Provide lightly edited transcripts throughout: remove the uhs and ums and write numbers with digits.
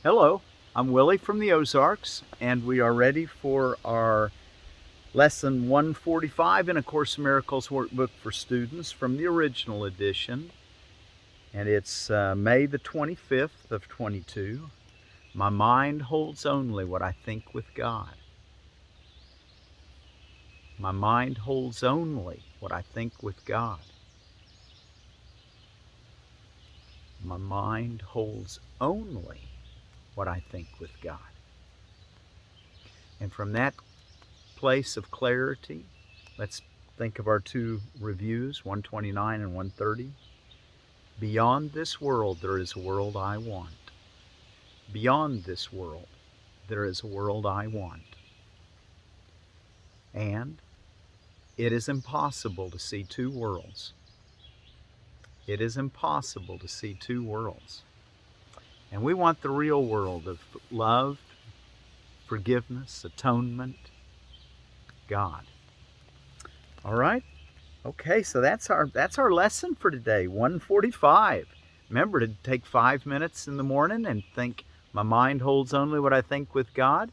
Hello, I'm Willie from the Ozarks, and we are ready for our lesson 145 in A Course in Miracles workbook for students from the original edition. And it's May the 25th of 22. My mind holds only what I think with God. My mind holds only what I think with God. My mind holds only what I think with God. And from that place of clarity, let's think of our two reviews, 129 and 130. Beyond this world, there is a world I want. Beyond this world, there is a world I want. And it is impossible to see two worlds. It is impossible to see two worlds. And we want the real world of love, forgiveness, atonement, God. All right? Okay, so that's our lesson for today, 145. Remember to take 5 minutes in the morning and think, my mind holds only what I think with God.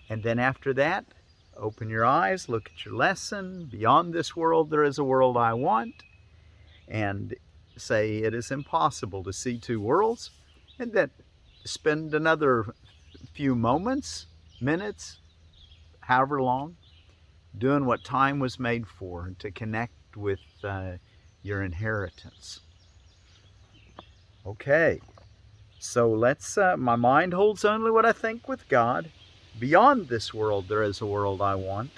And then after that, open your eyes, look at your lesson. Beyond this world, there is a world I want. And say it is impossible to see two worlds. And then spend another few moments, minutes, however long, doing what time was made for, to connect with your inheritance. Okay, so let's, my mind holds only what I think with God. Beyond this world, there is a world I want.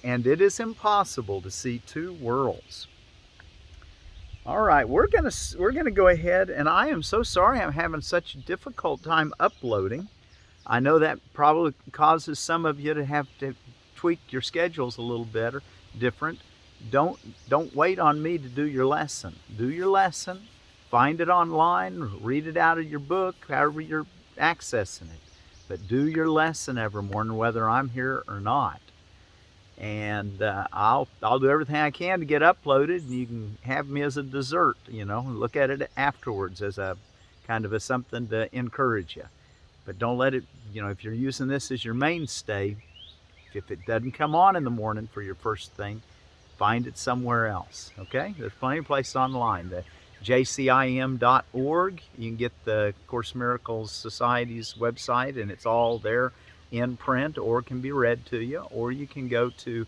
And it is impossible to see two worlds. All right, we're gonna go ahead, and I am so sorry I'm having such a difficult time uploading. I know that probably causes some of you to have to tweak your schedules a little better, different. Don't wait on me to do your lesson. Do your lesson, find it online, read it out of your book, however you're accessing it. But do your lesson every morning, whether I'm here or not. And I'll do everything I can to get uploaded, and you can have me as a dessert, look at it afterwards as a kind of a something to encourage you. But don't let it, if you're using this as your mainstay, if it doesn't come on in the morning for your first thing, find it somewhere else, okay? There's plenty of places online. The jcim.org, you can get the Course in Miracles Society's website, and it's all there in print, or can be read to you, or you can go to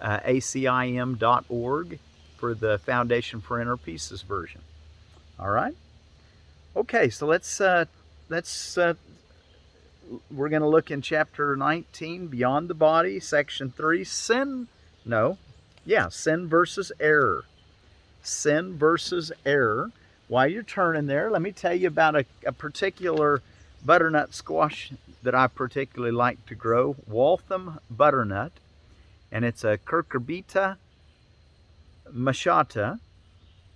acim.org for the Foundation for Inner Peace's version. All right? Okay, so we're going to look in chapter 19, Beyond the Body, section 3, Sin versus Error. Sin versus Error. While you're turning there, let me tell you about a particular butternut squash that I particularly like to grow, Waltham Butternut, and it's a Curcurbita moshata.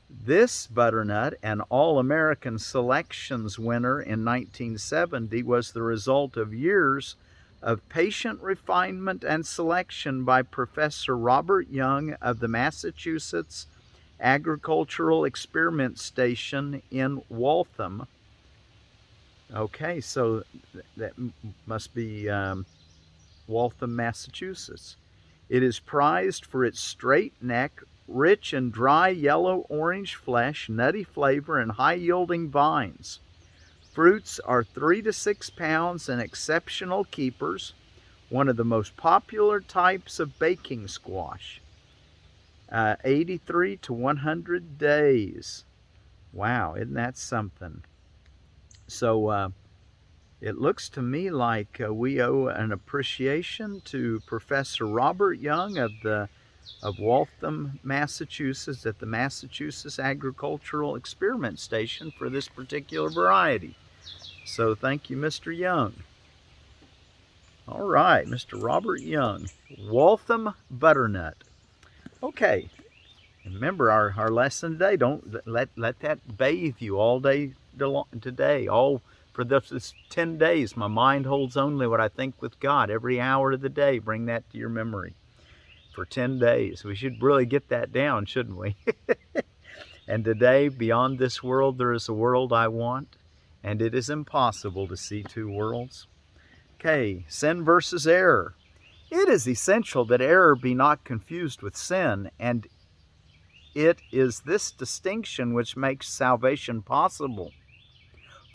This butternut, an All-American Selections winner in 1970, was the result of years of patient refinement and selection by Professor Robert Young of the Massachusetts Agricultural Experiment Station in Waltham. Okay, so that must be Waltham, Massachusetts. It is prized for its straight neck, rich and dry yellow-orange flesh, nutty flavor, and high-yielding vines. Fruits are 3 to 6 pounds and exceptional keepers, one of the most popular types of baking squash. 83 to 100 days. Wow, isn't that something? So it looks to me like we owe an appreciation to Professor Robert Young of Waltham, Massachusetts, at the Massachusetts Agricultural Experiment Station for this particular variety. So thank you, Mr. Young. All right, Mr. Robert Young, Waltham Butternut. Okay, remember our lesson today. Don't let that bathe you all day today. All for this 10 days. My mind holds only what I think with God. Every hour of the day, bring that to your memory. For 10 days. We should really get that down, shouldn't we? And today, beyond this world, there is a world I want. and it is impossible to see two worlds. Okay, sin versus error. It is essential that error be not confused with sin, and it is this distinction which makes salvation possible.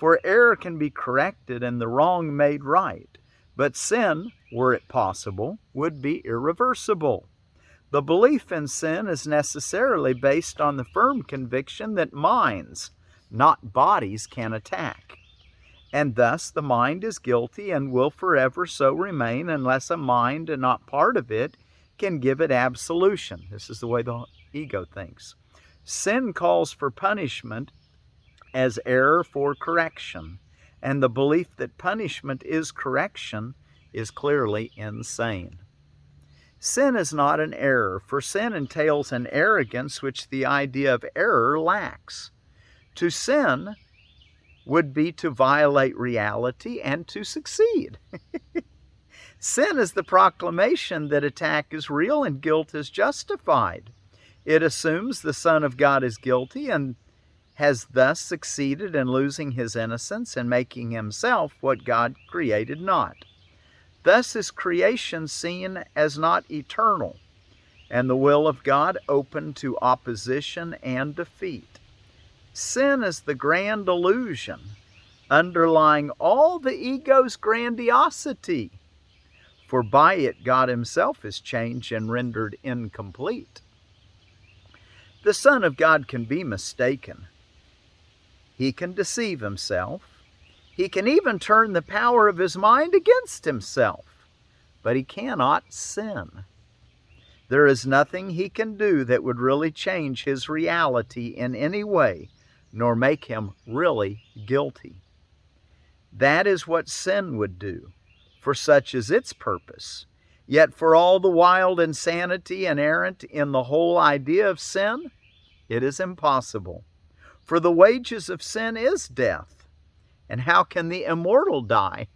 For error can be corrected and the wrong made right, but sin, were it possible, would be irreversible. The belief in sin is necessarily based on the firm conviction that minds, not bodies, can attack. And thus the mind is guilty and will forever so remain unless a mind, and not part of it, can give it absolution. This is the way the ego thinks. Sin calls for punishment as error for correction, and the belief that punishment is correction is clearly insane. Sin is not an error, for sin entails an arrogance which the idea of error lacks. To sin would be to violate reality and to succeed. Sin is the proclamation that attack is real and guilt is justified. It assumes the Son of God is guilty and has thus succeeded in losing his innocence and making himself what God created not. Thus is creation seen as not eternal, and the will of God open to opposition and defeat. Sin is the grand illusion underlying all the ego's grandiosity, for by it God himself is changed and rendered incomplete. The Son of God can be mistaken. He can deceive himself. He can even turn the power of his mind against himself, but he cannot sin. There is nothing he can do that would really change his reality in any way, nor make him really guilty. That is what sin would do, for such is its purpose. Yet for all the wild insanity inherent in the whole idea of sin, it is impossible. For the wages of sin is death. And how can the immortal die?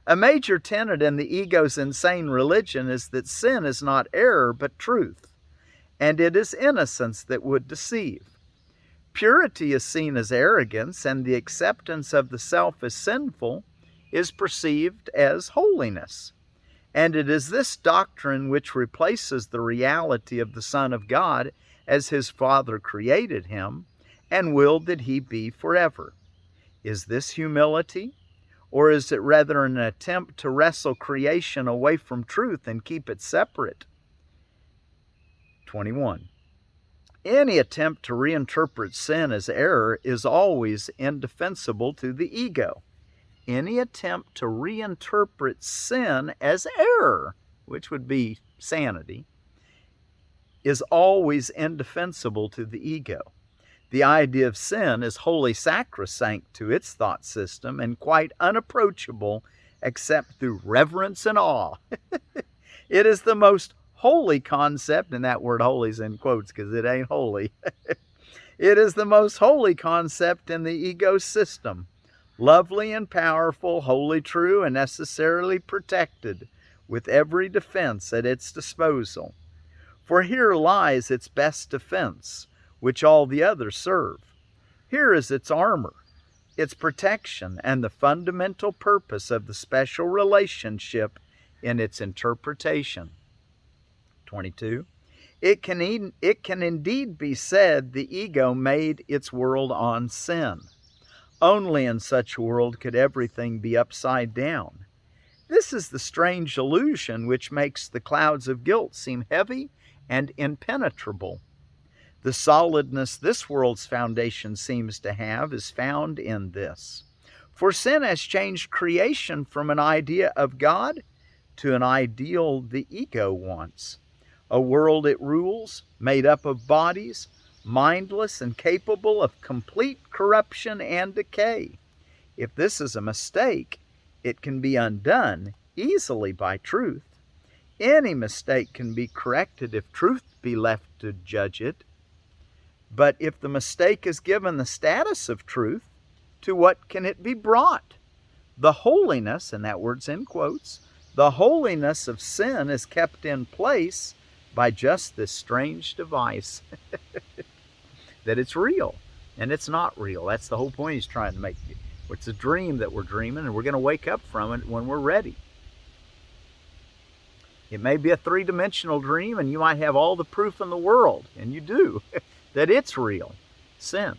A major tenet in the ego's insane religion is that sin is not error but truth, and it is innocence that would deceive. Purity is seen as arrogance, and the acceptance of the self as sinful is perceived as holiness. And it is this doctrine which replaces the reality of the Son of God as his Father created him and willed that he be forever. Is this humility? Or is it rather an attempt to wrestle creation away from truth and keep it separate? 21. Any attempt to reinterpret sin as error is always indefensible to the ego. Any attempt to reinterpret sin as error, which would be sanity, is always indefensible to the ego. The idea of sin is wholly sacrosanct to its thought system and quite unapproachable except through reverence and awe. It is the most holy concept, and that word holy is in quotes because it ain't holy. It is the most holy concept in the ego system, lovely and powerful, wholly true, and necessarily protected with every defense at its disposal. For here lies its best defense, which all the others serve. Here is its armor, its protection, and the fundamental purpose of the special relationship in its interpretation. 22. It can indeed be said the ego made its world on sin. Only in such a world could everything be upside down. This is the strange illusion which makes the clouds of guilt seem heavy and impenetrable. The solidness this world's foundation seems to have is found in this. For sin has changed creation from an idea of God to an ideal the ego wants. A world it rules, made up of bodies, mindless and capable of complete corruption and decay. If this is a mistake, it can be undone easily by truth. Any mistake can be corrected if truth be left to judge it. But if the mistake is given the status of truth, to what can it be brought? The holiness, and that word's in quotes, the holiness of sin is kept in place by just this strange device that it's real And it's not real. That's the whole point he's trying to make. It's a dream that we're dreaming, and we're going to wake up from it when we're ready. It may be a three-dimensional dream, and you might have all the proof in the world, and you do, that it's real, sin.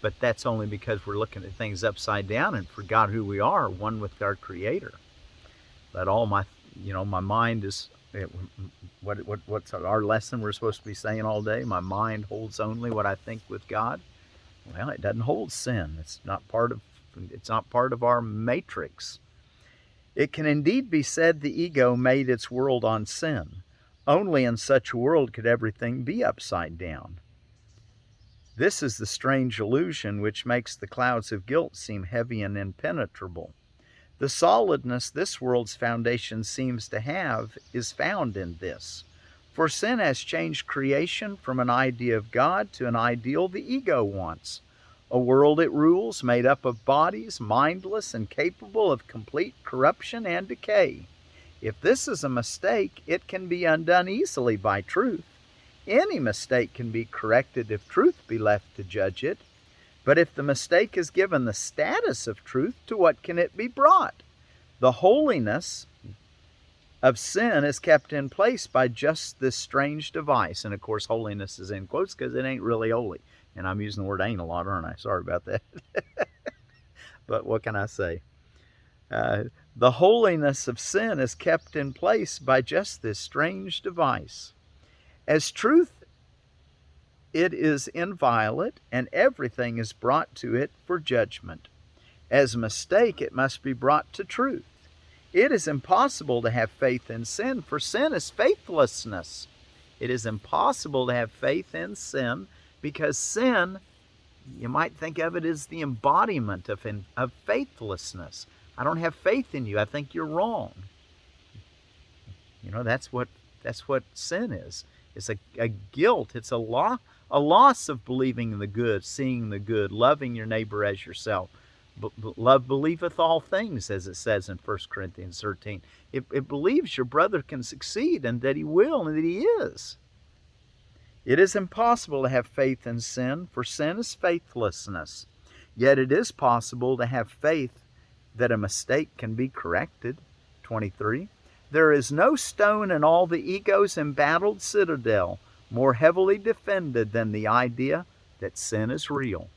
But that's only because we're looking at things upside down and forgot who we are, one with our Creator. That all my mind is, what's our lesson we're supposed to be saying all day? My mind holds only what I think with God. Well, it doesn't hold sin. It's not part of our matrix. It can indeed be said the ego made its world on sin. Only in such a world could everything be upside down. This is the strange illusion which makes the clouds of guilt seem heavy and impenetrable. The solidness this world's foundation seems to have is found in this. For sin has changed creation from an idea of God to an ideal the ego wants. A world it rules made up of bodies, mindless and capable of complete corruption and decay. If this is a mistake, it can be undone easily by truth. Any mistake can be corrected if truth be left to judge it. But if the mistake is given the status of truth, to what can it be brought? The holiness of sin is kept in place by just this strange device. And of course, holiness is in quotes because it ain't really holy. And I'm using the word ain't a lot, aren't I? Sorry about that. But what can I say? The holiness of sin is kept in place by just this strange device. As truth, it is inviolate, and everything is brought to it for judgment. As a mistake, it must be brought to truth. It is impossible to have faith in sin, for sin is faithlessness. It is impossible to have faith in sin, because sin, you might think of it as the embodiment of faithlessness. I don't have faith in you. I think you're wrong. That's what sin is. It's a guilt. It's a loss of believing in the good, seeing the good, loving your neighbor as yourself. Love believeth all things, as it says in 1 Corinthians 13. It believes your brother can succeed and that he will and that he is. It is impossible to have faith in sin, for sin is faithlessness. Yet it is possible to have faith that a mistake can be corrected. 23. There is no stone in all the ego's embattled citadel more heavily defended than the idea that sin is real.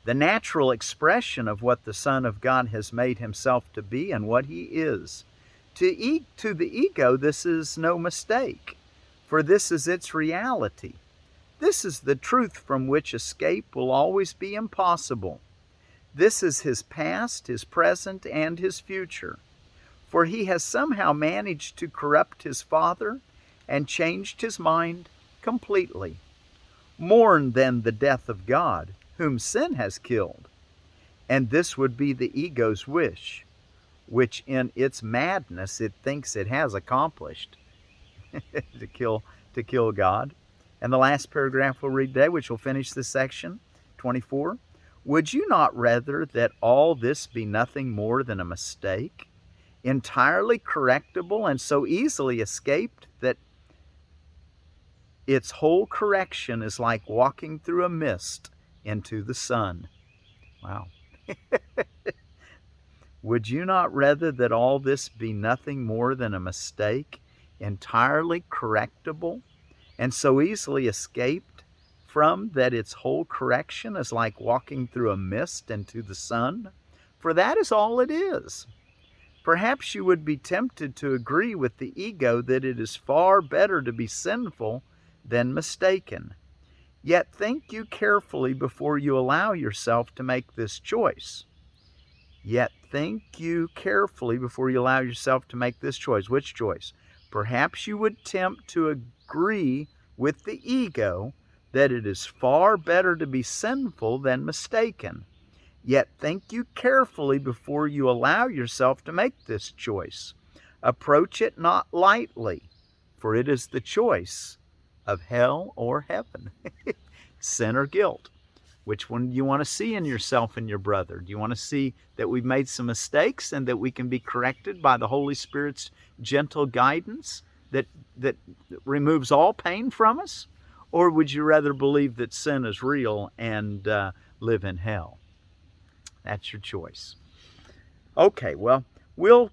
The natural expression of what the Son of God has made himself to be and what he is. To the ego, this is no mistake, for this is its reality. This is the truth from which escape will always be impossible. This is his past, his present, and his future. For he has somehow managed to corrupt his Father and changed his mind completely. Mourn then the death of God, whom sin has killed. And this would be the ego's wish, which in its madness it thinks it has accomplished, to kill God. And the last paragraph we'll read today, which will finish this section, 24. Would you not rather that all this be nothing more than a mistake, entirely correctable and so easily escaped that its whole correction is like walking through a mist into the sun? Wow. Would you not rather that all this be nothing more than a mistake, entirely correctable, and so easily escaped from that its whole correction is like walking through a mist into the sun? For that is all it is. Perhaps you would be tempted to agree with the ego that it is far better to be sinful than mistaken. Yet think you carefully before you allow yourself to make this choice. Which choice? Perhaps you would tempt to agree with the ego that it is far better to be sinful than mistaken. Yet think you carefully before you allow yourself to make this choice. Approach it not lightly, for it is the choice of hell or heaven, sin or guilt. Which one do you want to see in yourself and your brother? Do you want to see that we've made some mistakes and that we can be corrected by the Holy Spirit's gentle guidance that removes all pain from us? Or would you rather believe that sin is real and live in hell? That's your choice. Okay, well, we'll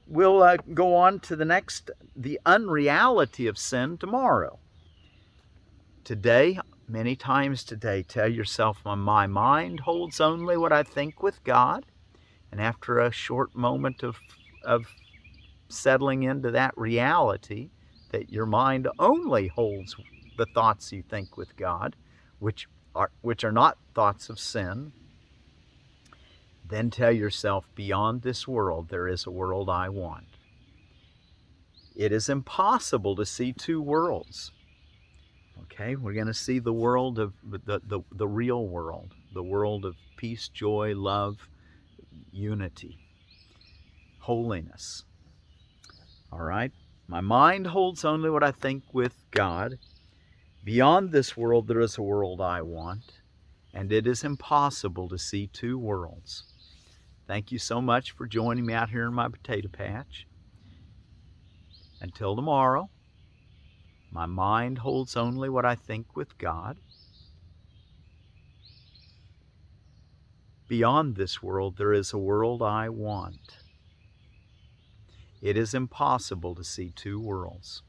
go on to the unreality of sin tomorrow. Today, many times today, tell yourself, my mind holds only what I think with God. And after a short moment of settling into that reality, that your mind only holds the thoughts you think with God, which are not thoughts of sin, then tell yourself, beyond this world, there is a world I want. It is impossible to see two worlds. Okay, we're going to see the world of the real world, the world of peace, joy, love, unity, holiness. All right, my mind holds only what I think with God. Beyond this world, there is a world I want, and it is impossible to see two worlds. Thank you so much for joining me out here in my potato patch. Until tomorrow, my mind holds only what I think with God. Beyond this world, there is a world I want. It is impossible to see two worlds.